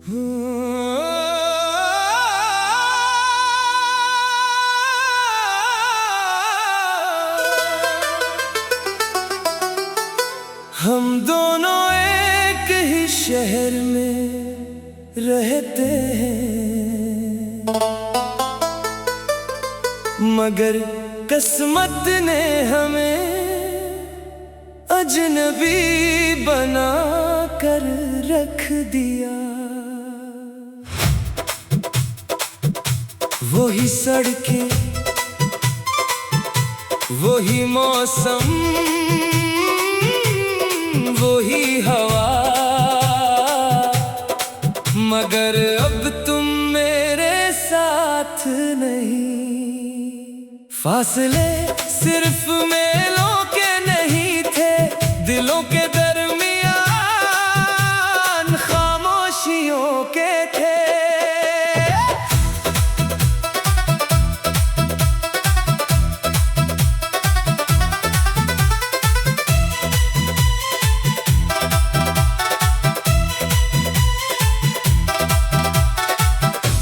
हम दोनों एक ही शहर में रहते हैं, मगर किस्मत ने हमें अजनबी बना कर रख दिया। वही सड़कें, वही मौसम, वही हवा, मगर अब तुम मेरे साथ नहीं। फासले सिर्फ मेलों के नहीं थे, दिलों के दरमियान खामोशियों के थे।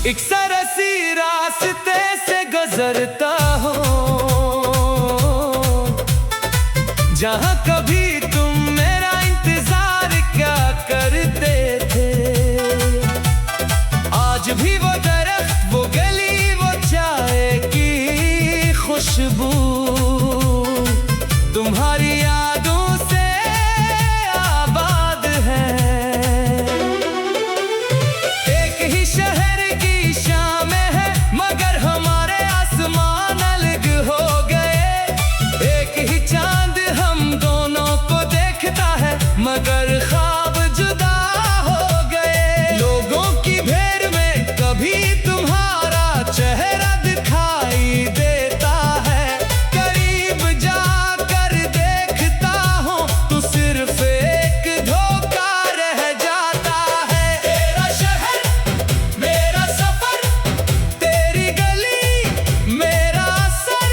एक सरसी रास्ते से गुजरता हो, जहां कभी तुम मेरा इंतजार क्या करते थे। आज भी वो दरख्त, वो गली, वो चाय की खुशबू तुम्हारी यादों से आबाद है। एक ही शहर मगर ख्वाब जुदा हो गए। लोगों की भीड़ में कभी तुम्हारा चेहरा दिखाई देता है। करीब जाकर देखता हूँ तो सिर्फ एक धोखा रह जाता है। तेरा शहर मेरा सफर, तेरी गली मेरा असर,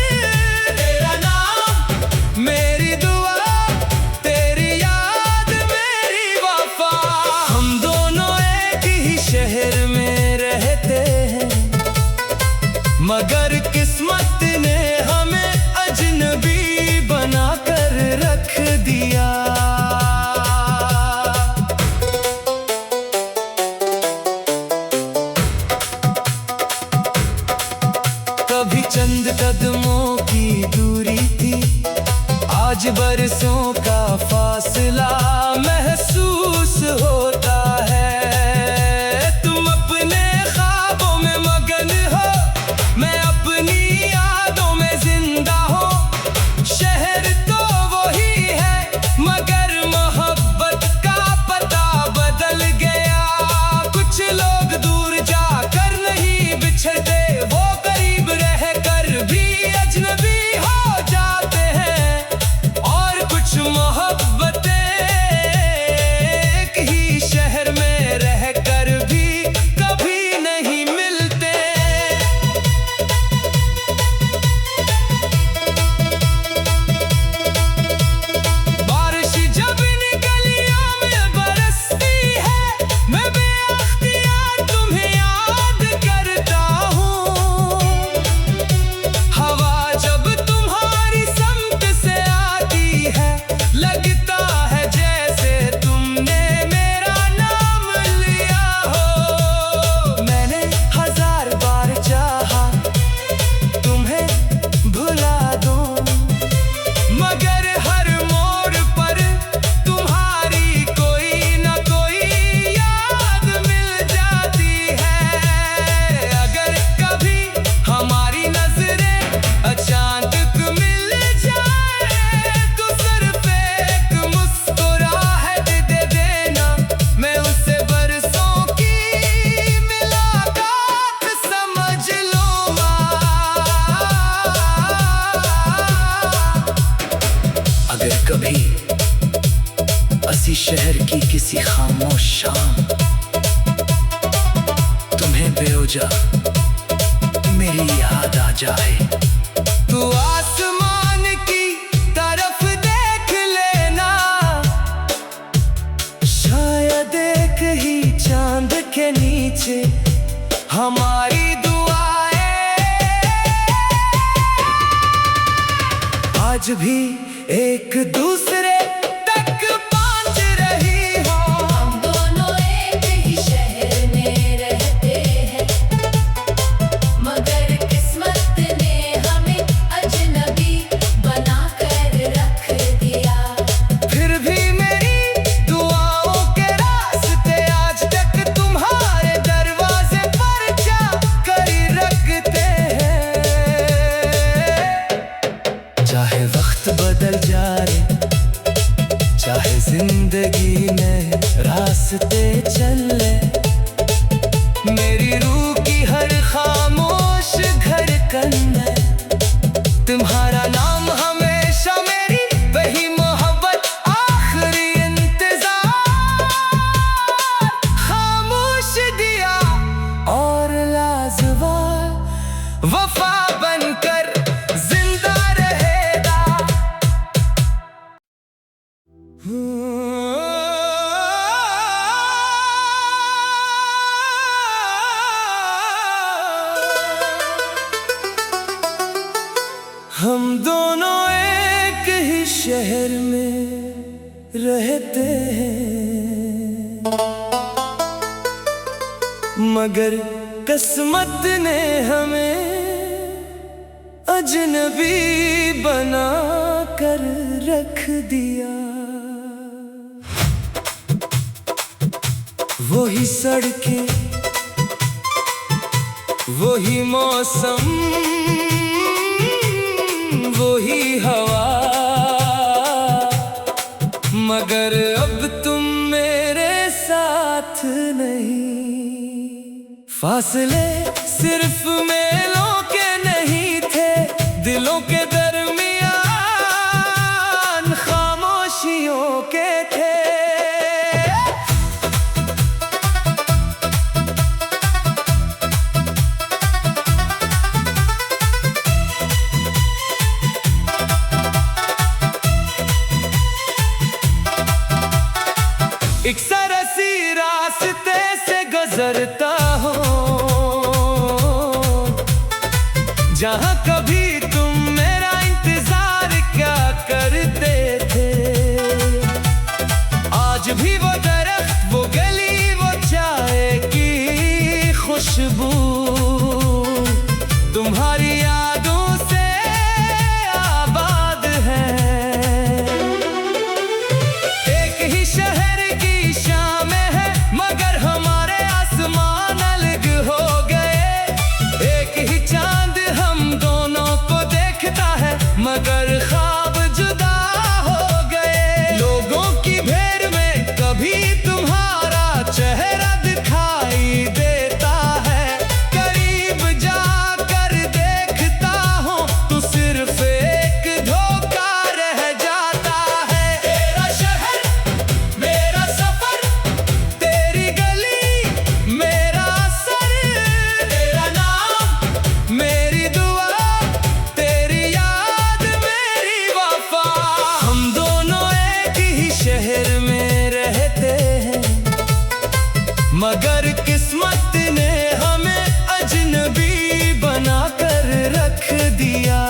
तेरा नाम मेरी दुआ, शहर में रहते हैं, मगर किस्मत ने हमें अजनबी बना कर रख दिया। कभी चंद कदमों की दूरी थी, आज बरसों का फासला महसूस होता है। वो करीब रहकर भी अजनबी हो जाते हैं, और कुछ मोहब्बतें एक ही शहर में रहकर भी कभी नहीं मिलते। बारिश जब इन गलियों में बरसती है, मैं बेअख्तियार तुम्हें याद करता। लगता है जैसे तुमने मेरा नाम लिया हो। मैंने हजार बार चाहा तुम्हें भुला दूं, मगर हर मोड़ पर तुम्हारी कोई न कोई याद मिल जाती है। अगर कभी हमारी नजरें अचानक मिल जाए तो सिर्फ एक मुस्कुराहट दे देना, मैं उसे बरसों की मुलाकात समझ लूंगा। अगर कभी असी शहर की किसी खामोश शाम तुम्हें बेवजह मेरी याद आ जाए, तो आसमान की तरफ देख लेना, शायद एक ही चांद के से हमारी दुआएं आज भी एक दूसरे तक पहुंच रही हो। हम दोनों एक ही शहर में रहते हैं, मगर किस्मत ने हमें अजनबी बना कर रख दिया। फिर भी मेरी दुआओं के रास्ते आज तक तुम्हारे दरवाजे पर जा कर रखते हैं। चाहे वक्त बदल जाए, चाहे जिंदगी में रास्ते चले, मेरी रूह की हर खामोश धड़कन में तुम्हारा नाम हमेशा मेरी वही मोहब्बत आखिरी इंतजार। खामोश दिया और लाजवाब वफा बनकर जिंदा रहेगा। हम दोनों एक ही शहर में रहते हैं, मगर किस्मत ने हमें अजनबी बना कर रख दिया। वही सड़कें, वही मौसम, वही हवा, मगर अब तुम मेरे साथ नहीं। फासले सिर्फ मेलों के नहीं थे, दिलों के दरमियान खामोशियों के थे। एक सरसी रास्ते से गुजरता हो, जहां कभी तुम मेरा इंतजार क्या करते थे। आज भी वो दरख्त, वो गली, वो चाय की खुशबू तुम्हारी यादों से आबाद है। एक ही शहर की शाम है, मगर हमारे आसमान अलग हो गए। एक ही चांद हम दोनों को देखता है, मगर ख्वाब जुदा हो गए। लोगों की भीड़ में कभी तुम्हारा चेहरा दिखाई देता है, करीब जाकर देखता हूँ तो सिर्फ एक धोखा रह जाता है। तेरा शहर मेरा सफर, तेरी गली मेरा सर, तेरा नाम मेरी दुआ, तेरी याद मेरी वफा। हम दोनों एक ही शहर में रहते हैं, मगर किस्मत ने हमें अजनबी बना कर रख दिया।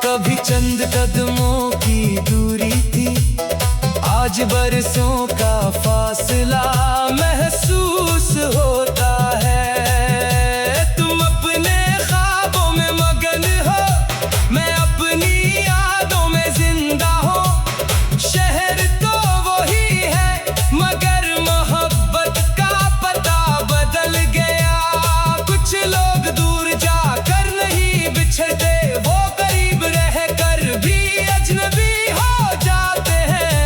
कभी चंद कदमों की दूरी थी, आज बरसों का फासला महसूस होता है। तुम अपने ख्वाबों में मगन हो, मैं अपनी यादों में जिंदा हूँ। शहर तो वही है, मगर मोहब्बत का पता बदल गया। कुछ लोग दूर जाकर नहीं बिछड़ते, वो करीब रहकर भी अजनबी हो जाते हैं।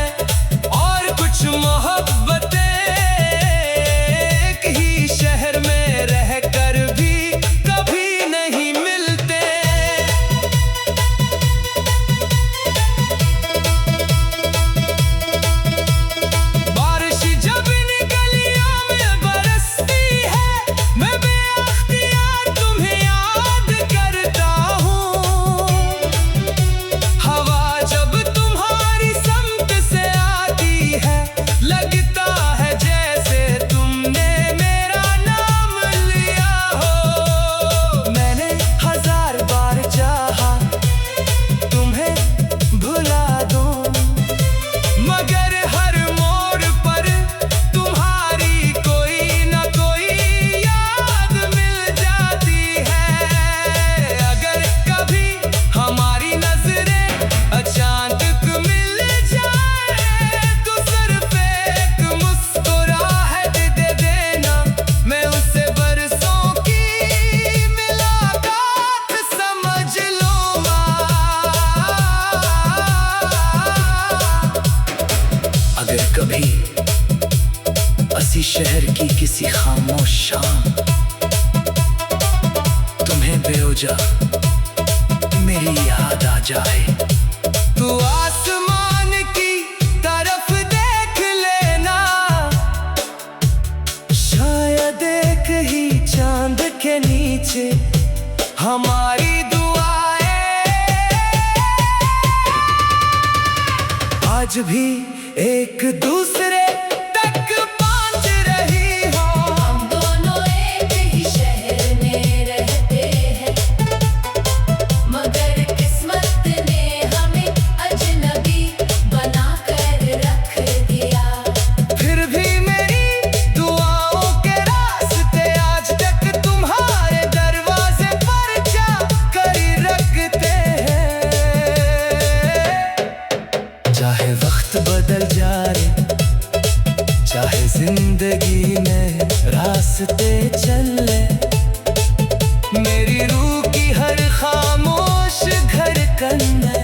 और कुछ मोहब्बतें एक ही शहर की किसी खामोश शाम तुम्हें बेवजह मेरी याद आ जाए। तू आसमान की तरफ देख लेना, शायद एक ही चांद के नीचे हमारी दुआएं आज भी एक दूसरे तक पहुंच रही हो। हम दोनों एक ही शहर में रहते हैं, मगर किस्मत ने हमें अजनबी बना कर रख दिया। फिर भी मेरी दुआओं के रास्ते आज तक तुम्हारे दरवाजे पर जा कर रखते हैं। चाहे वक्त बदल जाए, चाहे जिंदगी में रास्ते चले, मेरी रूह की हर खामोश धड़कन में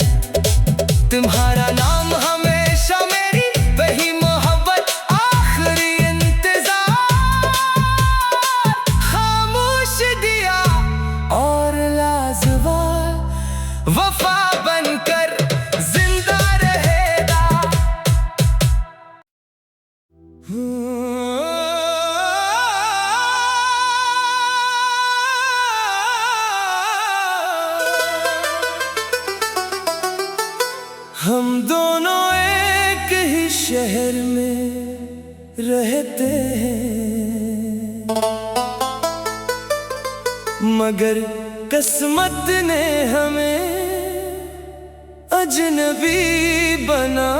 तुम्हारा नाम हमेशा मेरी वही मोहब्बत आखिरी इंतजार। खामोश दिया और लाजवाब वफा बनकर जिंदा रहेगा। हम दोनों एक ही शहर में रहते हैं, मगर किस्मत ने हमें अजनबी बना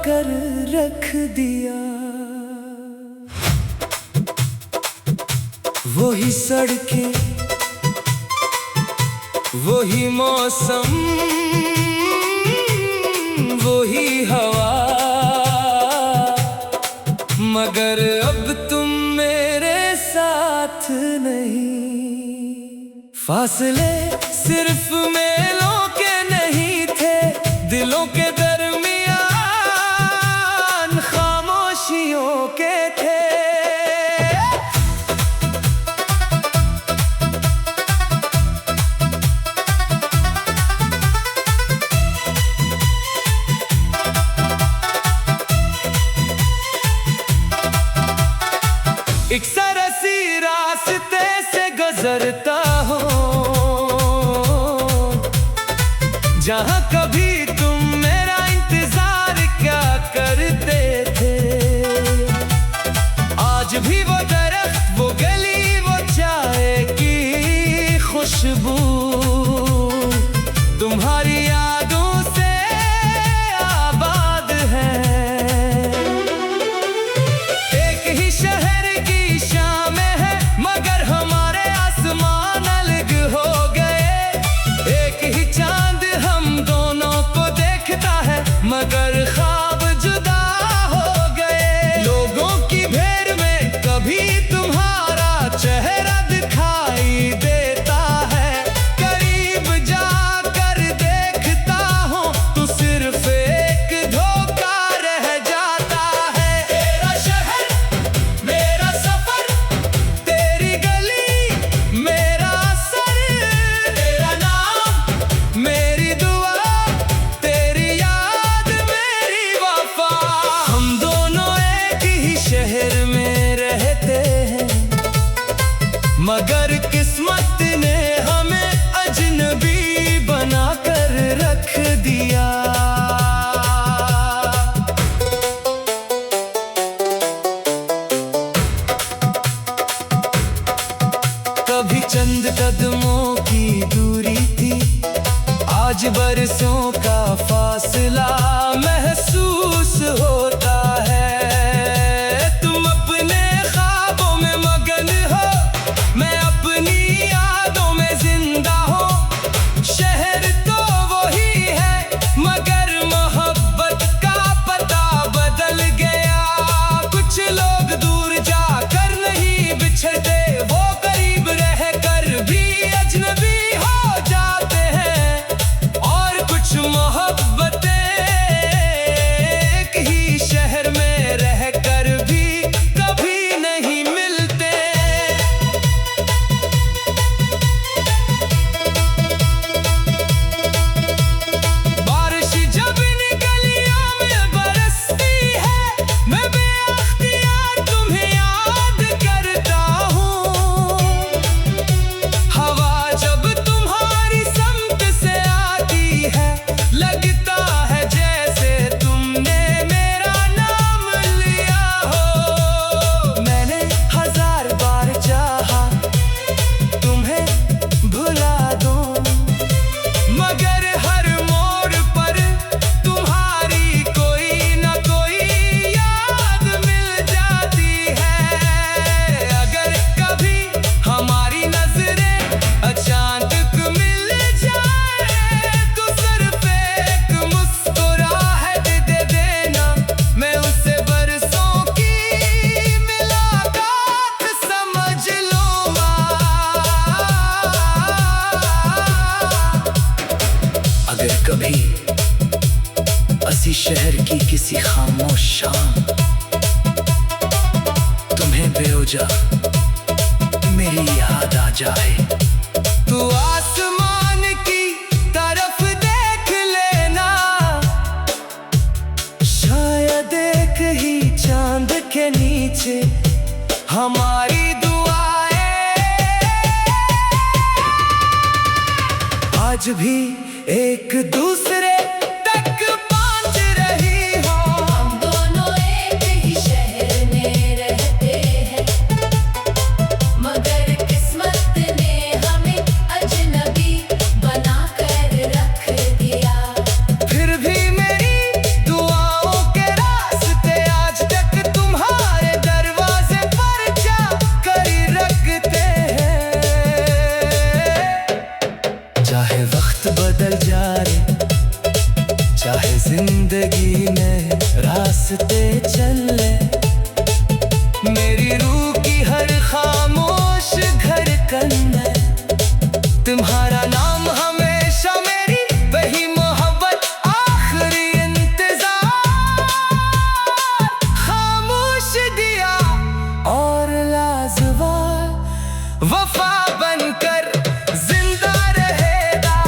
कर रख दिया। वही सड़कें, वही मौसम, वही हवा, मगर अब तुम मेरे साथ नहीं। फासले सिर्फ मेलों के नहीं थे, दिलों के दरमियान खामोशियों के थे। एक सरसी रास्ते से गुजरता हो, जहां कभी तुम मेरा इंतजार क्या करते थे। आज भी वो दरख्त, वो गली, वो चाय की खुशबू तुम्हारी यादों से आबाद है। एक ही शहर की शाम है, मगर हमारे आसमान अलग हो गए। एक ही चांद हम दोनों को देखता है, मगर ख्वाब जुदा हो गए। लोगों की भीड़ में कभी तुम्हारा चेहरा दिखाई देता है, करीब जाकर देखता हूँ तो सिर्फ एक धोखा रह जाता है। तेरा शहर मेरा सफर, तेरी गली मेरा सर, तेरा नाम मेरी दुआ, तेरी याद मेरी वफा। हम दोनों एक ही शहर में रहते हैं, मगर किस्मत ने हमें अजनबी बना कर रख दिया। कभी चंद कदमों की दूरी थी, आज बरसों का फासला महसूस होता है। तुम अपने ख्वाबों में मगन हो, मैं अपनी यादों में जिंदा हूँ। शहर तो वही है, मगर मोहब्बत का पता बदल गया। कुछ लोग दूर जाकर नहीं बिछड़ते, वो करीब रहकर भी अजनबी हो जाते हैं। और कुछ मोहब्बतें एक ही फिर कभी असी शहर की किसी खामोश शाम तुम्हें बेवजह मेरी याद आ जाए। तू आसमान की तरफ देख लेना, शायद एक ही चांद के नीचे हमारी दुआएं आज भी एक दूसरे तक पहुंच रही हो। हम दोनों एक ही शहर में रहते हैं, मगर किस्मत ने हमें अजनबी बना कर रख दिया। फिर भी मेरी दुआओं के रास्ते आज तक तुम्हारे दरवाजे पर जा कर रखते हैं। चाहे वक्त बदल जाए, चाहे जिंदगी में रास्ते चले, मेरी रूह की हर खामोश धड़कन में तुम्हारा नाम हमेशा मेरी वही मोहब्बत आखिरी इंतजार। खामोश दिया और लाजवाब वफा बनकर जिंदा रहेगा।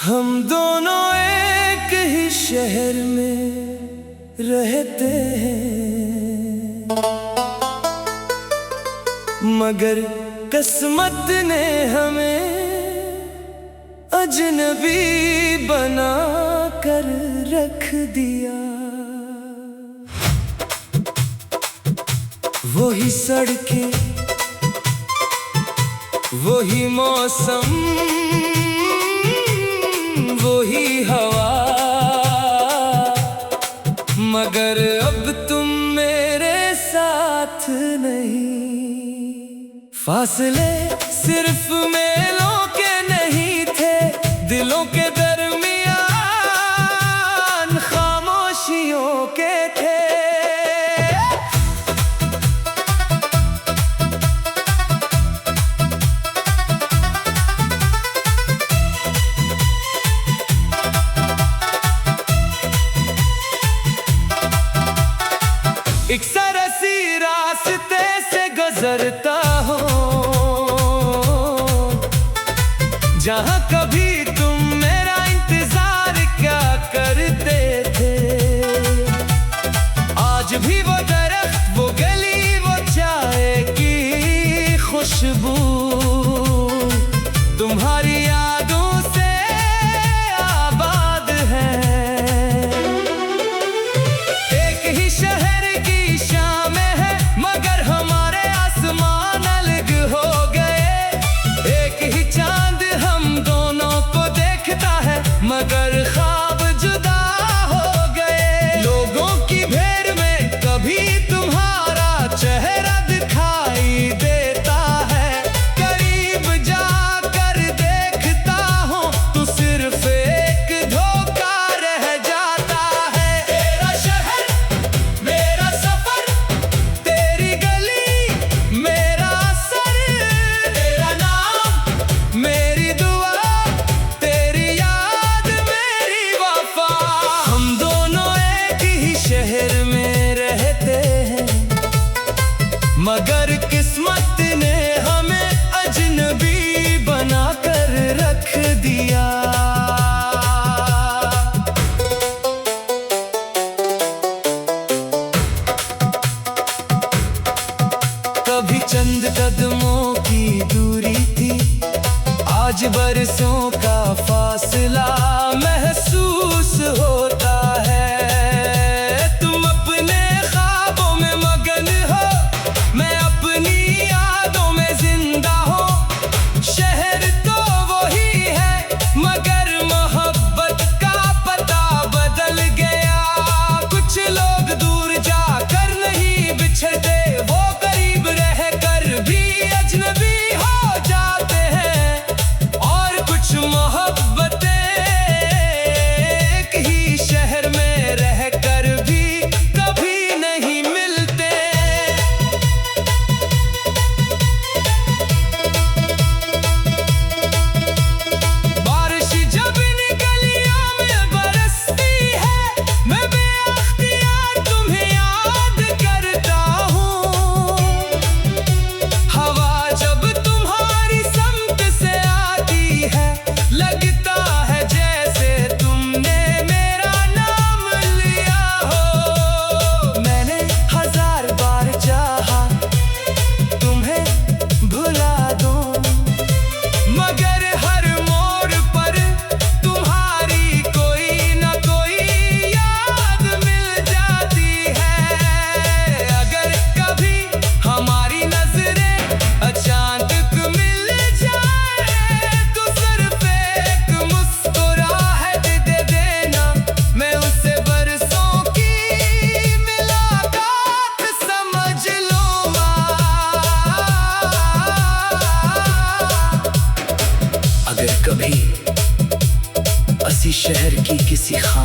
हम दोनों एक ही शहर में रहते हैं, मगर किस्मत ने हमें अजनबी बना कर रख दिया। वही सड़कें, वही मौसम, वही हवा, मगर अब तुम मेरे साथ नहीं। फासले सिर्फ मेलों के नहीं थे, दिलों के दरमियान खामोशियों के थे। एक सरसी रास्ते से गुजरता हो,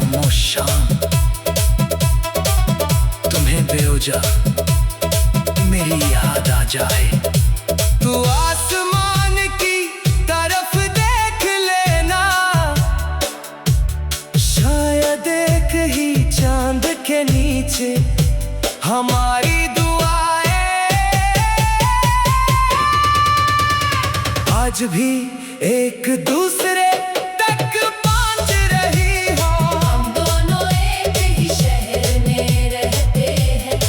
खामोश शाम तुम्हें बेवजह मेरी याद आ जाए। तू आसमान की तरफ देख लेना, शायद एक ही चांद के नीचे हमारी दुआएं आज भी एक दूसरे तक पहुंच रही हो। हम दोनों एक ही शहर में रहते हैं,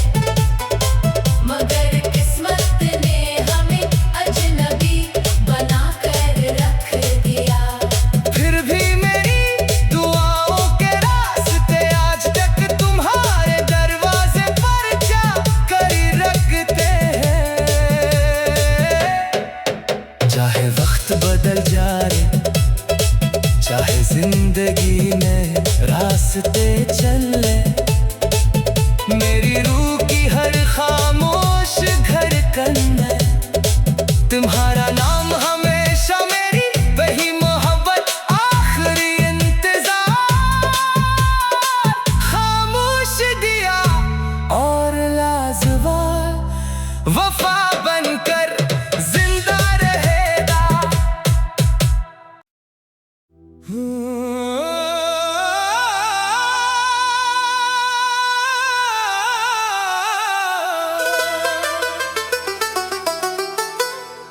मगर किस्मत ने हमें अजनबी बना कर रख दिया। फिर भी मेरी दुआओं के रास्ते आज तक तुम्हारे दरवाजे पर जा कर रखते हैं। चाहे वक्त बदल जाए, चाहे जिंदगी में रास्ते चले, मेरी रूह की हर खामोश धड़कन में तुम्हारा नाम हमेशा मेरी वही मोहब्बत आखिरी इंतजार। खामोश दिया और लाजवाब वफा बनकर जिंदा रहेगा।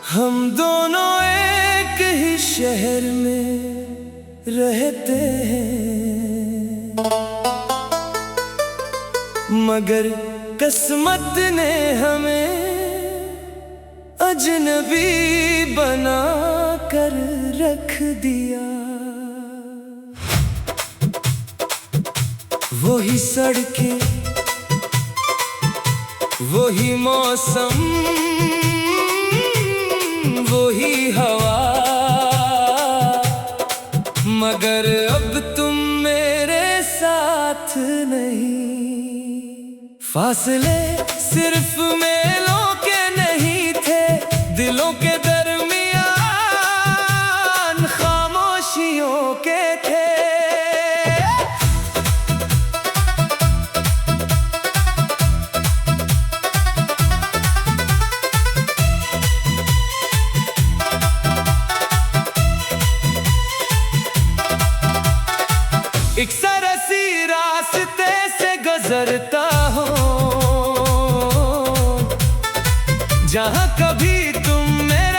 हम दोनों एक ही शहर में रहते हैं, मगर किस्मत ने हमें अजनबी बना कर रख दिया। वही सड़कें, वही मौसम, वही हवा, मगर अब तुम मेरे साथ नहीं। फासले सिर्फ मेलों के नहीं थे, दिलों के दरमियान खामोशियों के थे। एक सरसी रास्ते से गुजरता हो, जहां कभी तुम मेरे